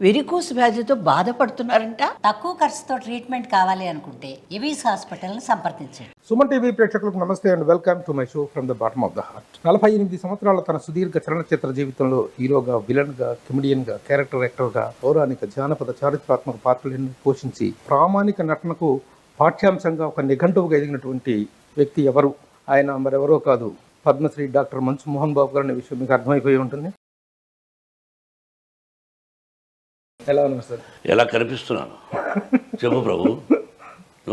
Varicose వ్యాధితో బాధపడుతున్నారంట. తక్కువ ఖర్చుతో ట్రీట్మెంట్ కావాలి అనుకుంటే ఎవిస్ హాస్పిటల్ని సంప్రదించండి. సుమన్ టీవీ ప్రేక్షకులకు నమస్తే and welcome to my show from the bottom of the heart. 48 సంవత్సరాల తన సుదీర్ఘ చలనచిత్ర జీవితంలో హీరోగా, విలన్గా, కమెడియన్గా, క్యారెక్టర్ యాక్టర్గా, పౌరాణిక, జానపద, చారిత్రాత్మక పాత్రలను పోషించి ప్రామాణిక నటనకు పాఠ్యాంశంగా ఒక నిఘంటువుగా ఎదిగినటువంటి వ్యక్తి ఎవరు? ఆయన మరెవరో కాదు, పద్మశ్రీ డాక్టర్ మంచు మోహన్ బాబు గారు అనే విషయం మీకు అర్థమైపోయి ఉంటుంది. ఎలా ఉన్నారు సార్? ఎలా కనిపిస్తున్నాను చెప్పు ప్రభు.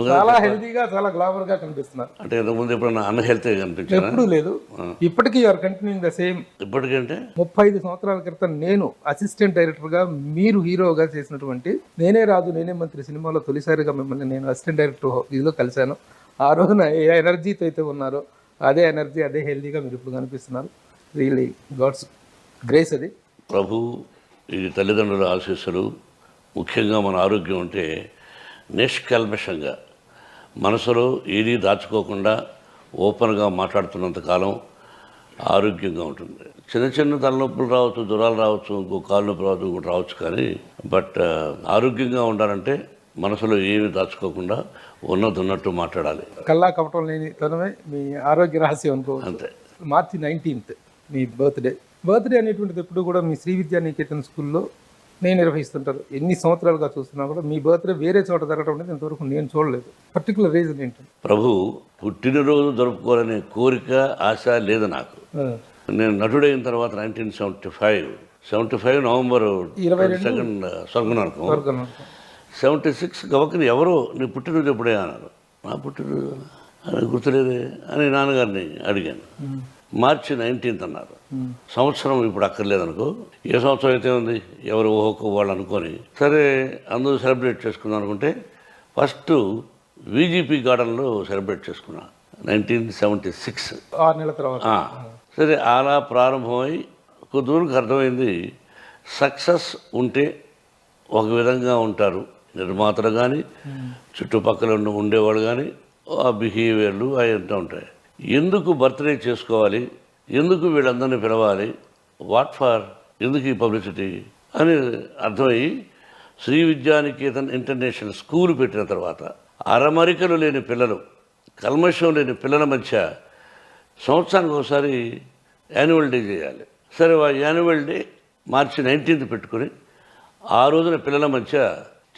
చాలా హెల్తీగా, చాలా గ్లామర్ గా కనిపిస్తున్నారు. అంటే ఇంతకుముందు ఎప్పుడన్నా అన్హెల్తీ కనిపించాను? ఎప్పుడూ లేదు. ఇప్పటికీ యూఆర్ కంటిన్యూయింగ్ ద సేమ్. ఇప్పటికంటే 35 సంవత్సరాల క్రితం నేను అసిస్టెంట్ డైరెక్టర్ గా, మీరు హీరోగా చేసినటువంటి నేనే రాజు నేనే మంత్రి సినిమాలో తొలిసారిగా మిమ్మల్ని నేను అసిస్టెంట్ డైరెక్టర్ ఇదిలో కలిశాను. ఆ రోజున ఏ ఎనర్జీతో అయితే ఉన్నారో అదే ఎనర్జీ, అదే హెల్తీగా మీరు ఇప్పుడు కనిపిస్తున్నారు. రియల్లీ గాడ్స్ గ్రేస్ అది. ప్రభు, ఇది తల్లిదండ్రుల ఆశీస్సులు. ముఖ్యంగా మన ఆరోగ్యం ఉంటే నిష్కల్మషంగా మనసులో ఏదీ దాచుకోకుండా ఓపెన్గా మాట్లాడుతున్నంతకాలం ఆరోగ్యంగా ఉంటుంది. చిన్న చిన్న తలనొప్పులు రావచ్చు, జ్వరాలు రావచ్చు, ఇంకో కాలు నొప్పి రావచ్చు, ఇంకోటి రావచ్చు, కానీ ఆరోగ్యంగా ఉండాలంటే మనసులో ఏమి దాచుకోకుండా ఉన్నట్టు మాట్లాడాలి. కల్లా కపటం లేని తనమే మీ ఆరోగ్య రహస్యం అనుకోవచ్చు. అంతే. మార్చి 19th మీ బర్త్డే అనేటువంటిది ఎప్పుడు కూడా మీ శ్రీ విద్యా నికేతన్ స్కూల్లో నేను నిర్వహిస్తుంటారు. ఎన్ని సంవత్సరాలుగా చూస్తున్నా కూడా మీ బర్త్డే వేరే చోట జరగడం అనేది ఇంతవరకు నేను చూడలేదు. పర్టికులర్ రీజన్ ఏంటంటే, ప్రభు, పుట్టినరోజు జరుపుకోవాలనే కోరిక, ఆశ లేదు నాకు. నేను నటుడైన తర్వాత 1975 నవంబర్ 22 స్వర్గనరకం. 76 గవకని ఎవరో నీ పుట్టినరోజు ఎప్పుడే అన్నారు. నా పుట్టినరోజు అని గుర్తులేదే అని నాన్నగారిని అడిగాను. మార్చి 19th అన్నారు. సంవత్సరం ఇప్పుడు అక్కర్లేదనుకో, ఏ సంవత్సరం అయితే ఉంది ఎవరు ఓహోకో వాళ్ళు అనుకొని, సరే అందరూ సెలబ్రేట్ చేసుకుందాం అనుకుంటే ఫస్ట్ విజిపి గార్డెన్లో సెలబ్రేట్ చేసుకున్నా 1976. 6 నెలల తర్వాత. సరే అలా ప్రారంభమై కొద్దివరకు అర్థమైంది, సక్సెస్ ఉంటే ఒక విధంగా ఉంటారు నిర్మాతలు కానీ, చుట్టుపక్కల ఉండేవాళ్ళు కానీ, ఆ బిహేవియర్లు అవంతా ఉంటాయి. ఎందుకు బర్త్డే చేసుకోవాలి, ఎందుకు వీళ్ళందరినీ పిలవాలి, వాట్ ఫర్, ఎందుకు ఈ పబ్లిసిటీ అని అర్థమయ్యి శ్రీ విద్యానికేతన్ ఇంటర్నేషనల్ స్కూల్ పెట్టిన తర్వాత అరమరికలు లేని పిల్లలు, కల్మషం లేని పిల్లల మధ్య సంవత్సరానికి ఒకసారి యాన్యువల్ డే చేయాలి. సరే, ఆ యాన్యువల్ డే మార్చి 19th పెట్టుకుని ఆ రోజున పిల్లల మధ్య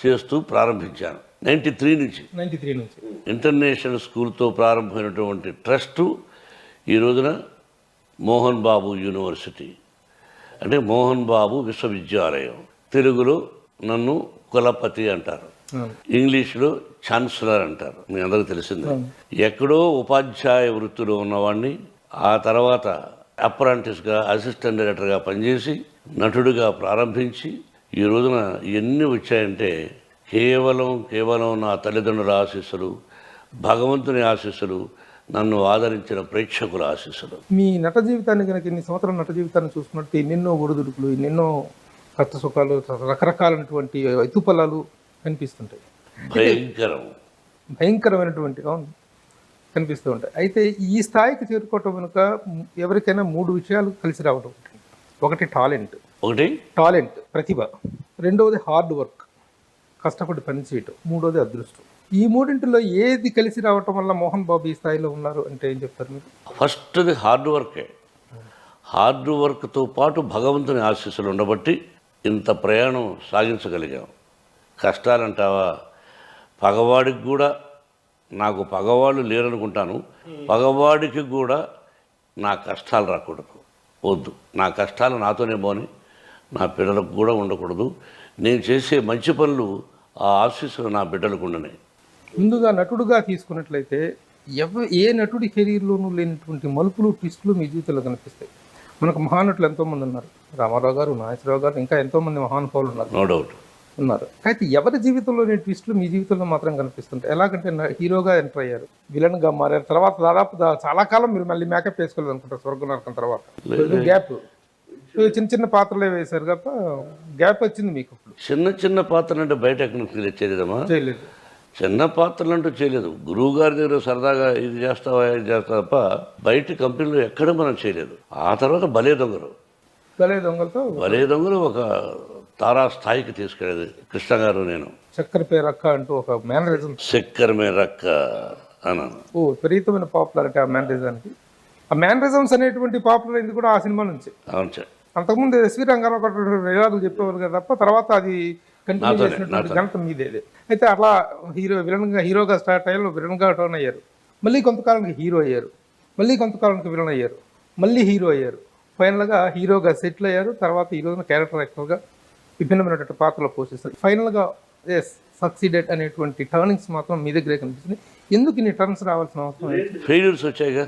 చేస్తూ ప్రారంభించాను. 93 నుంచి ఇంటర్నేషనల్ స్కూల్తో ప్రారంభమైనటువంటి ట్రస్టు ఈ రోజున మోహన్ బాబు యూనివర్సిటీ, అంటే మోహన్ బాబు విశ్వవిద్యాలయం. తెలుగులో నన్ను కులపతి అంటారు, ఇంగ్లీష్లో ఛాన్సలర్ అంటారు, మీ అందరికీ తెలిసిందే. ఎక్కడో ఉపాధ్యాయ వృత్తిలో ఉన్నవాడిని ఆ తర్వాత అప్రాంటిస్గా, అసిస్టెంట్ డైరెక్టర్గా పనిచేసి నటుడిగా ప్రారంభించి ఈ రోజున ఎన్ని వచ్చాయంటే కేవలం నా తల్లిదండ్రుల ఆశీస్సులు, భగవంతుని ఆశీస్సులు, నన్ను ఆదరించిన ప్రేక్షకుల ఆశీస్సులు. మీ నట జీవితాన్ని కనుక, ఇన్ని సంవత్సరాల నట జీవితాన్ని చూసుకున్నట్టు ఎన్నెన్నో ఒడిదుడుకులు, ఎన్నెన్నో కష్ట సుఖాలు, రకరకాలైనటువంటి ఎత్తుపల్లాలు కనిపిస్తుంటాయి. భయంకరమైనటువంటి కనిపిస్తూ ఉంటాయి. అయితే ఈ స్థాయికి చేరుకోవటం వెనుక ఎవరికైనా 3 విషయాలు కలిసి రావడం. ఒకటి టాలెంట్, ప్రతిభ. రెండవది హార్డ్ వర్క్, కష్టపడి పని చేయటం. మూడోది అదృష్టం. ఈ మూడింటిలో ఏది కలిసి రావటం వల్ల మోహన్ బాబు ఈ స్థాయిలో ఉన్నారు అంటే ఏం చెప్తారు మీరు? ఫస్ట్ది హార్డ్ వర్కే. హార్డ్ వర్క్తో పాటు భగవంతుని ఆశీస్సులు ఉండబట్టి ఇంత ప్రయాణం సాగించగలిగాం. కష్టాలంటావా, పగవాడికి కూడా, నాకు పగవాళ్ళు లేరనుకుంటాను, పగవాడికి కూడా నా కష్టాలు రాకూడదు, వద్దు. నా కష్టాలు నాతోనే పోని, నా పిల్లలకు కూడా ఉండకూడదు. నేను చేసే మంచి పనులు ఆ ఆశీస్సులు నా బిడ్డలకు ఉండనే. ముందుగా నటుడుగా తీసుకున్నట్లయితే ఏ నటుడి కెరీర్లోనూ లేనటువంటి మలుపులు, ట్విస్టులు మీ జీవితంలో కనిపిస్తాయి. మనకు మహానటులు ఎంతోమంది ఉన్నారు, రామారావు గారు, నాగేశ్వరరావు గారు, ఇంకా ఎంతోమంది మహానుభావులు ఉన్నారు, నో డౌట్ ఉన్నారు. అయితే ఎవరి జీవితంలోని ట్విస్టులు మీ జీవితంలో మాత్రం కనిపిస్తుంటాయి. ఎలాగంటే హీరోగా ఎంటర్ అయ్యారు, విలన్గా మారారు, తర్వాత దాదాపు చాలా కాలం మీరు మళ్ళీ మేకప్ వేసుకోలేదు అనుకుంటారు స్వర్గనరకం తర్వాత. గ్యాప్, చిన్న పాత్రలే వేశారు తప్ప గ్యాప్ వచ్చింది మీకు. చిన్న పాత్రలు అంటే బయట ఎక్కడి నుంచి చేయలేదమ్మా? చేయలేదు. చిన్న పాత్రలు అంటూ చేయలేదు. గురువు గారి దగ్గర సరదాగా ఇది చేస్తావా, ఇది చేస్తా తప్ప బయట కంపెనీలో ఎక్కడ మనం చేయలేదు. ఆ తర్వాత భలే దొంగలు దొంగలతో ఒక తారా స్థాయికి తీసుకెళ్ళేది కృష్ణ గారు నేను. చక్కెర పేరు అక్క అంటూ ఒక మేనరిజం చక్కెర మీద రక్క అన్నాను. విపరీతమైన పాపులారిటీ ఆ మేనరిజానికి. ఆ మేనరిజమ్స్ అనేటువంటి పాపులర్ అయింది కూడా ఆ సినిమా నుంచి. అవును సార్. అంతకుముందు ఎస్వి రంగారావు గారు డైలాగులు చెప్పేవారు కదా తప్ప తర్వాత అది కంటిన్యూ చేసినటువంటి ఘనత మీదేది. అయితే అట్లా హీరోగా స్టార్ట్ అయ్యారు, విలన్గా టర్న్ అయ్యారు, మళ్ళీ కొంతకాలానికి హీరో అయ్యారు, మళ్ళీ కొంతకాలానికి విలన్ అయ్యారు, మళ్ళీ హీరో అయ్యారు, ఫైనల్గా హీరోగా సెటిల్ అయ్యారు. తర్వాత ఈ రోజున క్యారెక్టర్ యాక్టర్గా విభిన్నమైనటువంటి పాత్రలు పోషిస్తారు. ఫైనల్గా సక్సీడెడ్ అనేటువంటి టర్నింగ్స్ మాత్రం మీ దగ్గరే కనిపిస్తుంది. ఎందుకు ఇన్ని టర్న్స్ రావాల్సిన అవసరం? ఫెయిల్యూర్స్ వచ్చాయిగా,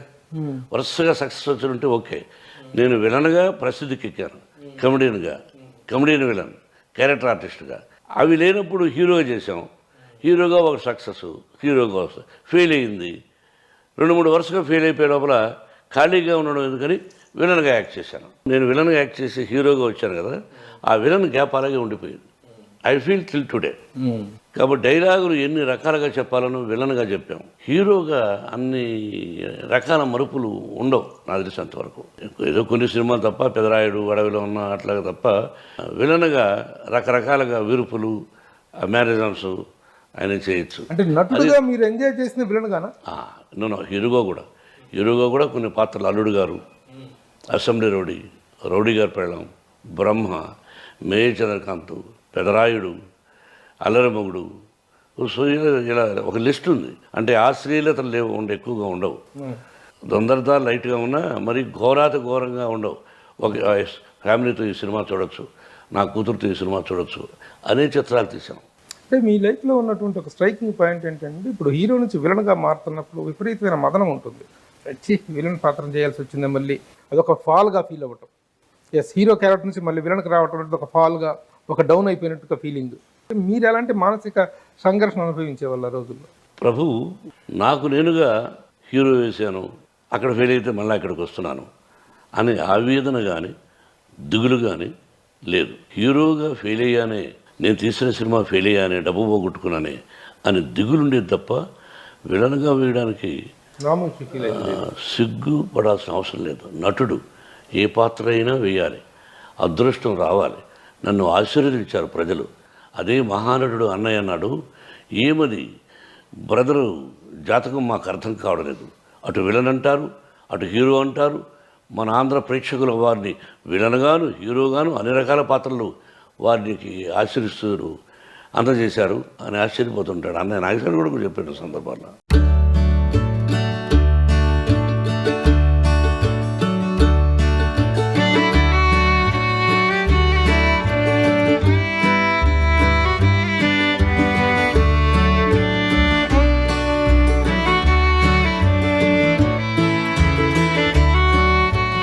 వరుసగా సక్సెస్ వచ్చుంటే ఓకే. నేను విలన్గా ప్రసిద్ధికి ఎక్కాను, కమెడియన్ విలన్, క్యారెక్టర్ ఆర్టిస్ట్గా. అవి లేనప్పుడు హీరోగా చేసాం, హీరోగా ఒక సక్సెస్, హీరోగా ఫెయిల్ అయింది. 2-3 వరుసగా ఫెయిల్ అయిపోయే లోపల ఖాళీగా ఉండడం ఎందుకని విలన్గా యాక్ట్ చేశాను. నేను విలన్గా యాక్ట్ చేసి హీరోగా వచ్చాను కదా, ఆ విలన్ గ్యాప్ అలాగే ఉండిపోయింది. I feel till today. కాబట్టి డైలాగులు ఎన్ని రకాలుగా చెప్పాలను విలన్గా చెప్పాం. హీరోగా అన్ని రకాల మరుపులు ఉండవు నాకు తెలిసినంత వరకు. ఏదో కొన్ని సినిమాలు తప్ప, పెదరాయుడు, అడవిలో ఉన్న అట్లాగా తప్ప, విలన్గా రకరకాలుగా విరుపులు, మ్యారేజన్స్ ఆయన చేయొచ్చు. అంటే నటుడుగా మీరు ఎంజాయ్ చేసిన విలన్ గానా? హీరోగా కూడా కొన్ని పాత్రలు, అల్లుడు గారు, అసెంబ్లీ రౌడీ గారి పెళ్ళం, బ్రహ్మ, మేజర్ చంద్రకాంత్, పెదరాయుడు, అల్లరిమొగుడు, సో ఇలా ఒక లిస్ట్ ఉంది. అంటే ఆ శ్రీలతలు ఎక్కువగా ఉండవు. తొందరగా లైట్గా ఉన్నా మరి ఘోరంగా ఉండవు. ఒక ఫ్యామిలీతో ఈ సినిమా చూడొచ్చు, నా కూతురుతో ఈ సినిమా చూడొచ్చు అనే చిత్రాలు తీసాం. అంటే మీ లైఫ్లో ఉన్నటువంటి ఒక స్ట్రైకింగ్ పాయింట్ ఏంటంటే, ఇప్పుడు హీరో నుంచి విలన్గా మారుతున్నప్పుడు విపరీతమైన మదనం ఉంటుంది. వచ్చి విలన్ పాత్ర చేయాల్సి వచ్చింది, మళ్ళీ అదొక ఫాల్గా ఫీల్ అవ్వటం. హీరో క్యారెక్టర్ నుంచి మళ్ళీ విలన్కి రావటం అంటే ఒక ఫాల్గా, ఒక డౌన్ అయిపోయినట్టుగా ఫీలింగ్. మీరు ఎలాంటి మానసిక సంఘర్షణ అనుభవించే వాళ్ళ రోజుల్లో? ప్రభు, నాకు నేనుగా హీరో వేశాను, అక్కడ ఫెయిల్ అయితే మళ్ళీ ఇక్కడికి వస్తున్నాను అనే ఆవేదన కానీ దిగులు కానీ లేదు. హీరోగా ఫెయిల్ అయ్యానే, నేను తీసిన సినిమా ఫెయిల్ అయ్యానే, డబ్బు పోగొట్టుకున్నానే అని దిగులుండేది తప్ప విలన్గా వేయడానికి సిగ్గుపడాల్సిన అవసరం లేదు. నటుడు ఏ పాత్ర అయినా వేయాలి, అదృష్టం రావాలి. నన్ను ఆశీర్వదించారు ప్రజలు. అదే మహానటుడు అన్నయ్య అన్నాడు, ఏమది బ్రదరు జాతకం మాకు అర్థం కావడం లేదు. అటు విలన్ అంటారు, అటు హీరో అంటారు. మన ఆంధ్ర ప్రేక్షకుల వారిని విలన్గాను, హీరోగాను అన్ని రకాల పాత్రలు వారికి ఆశీర్విస్తూ అందజేశారు అని ఆశ్చర్యపోతుంటాడు. అన్నయ్య నాగేశ్వర కూడా చెప్పిన సందర్భాల్లో.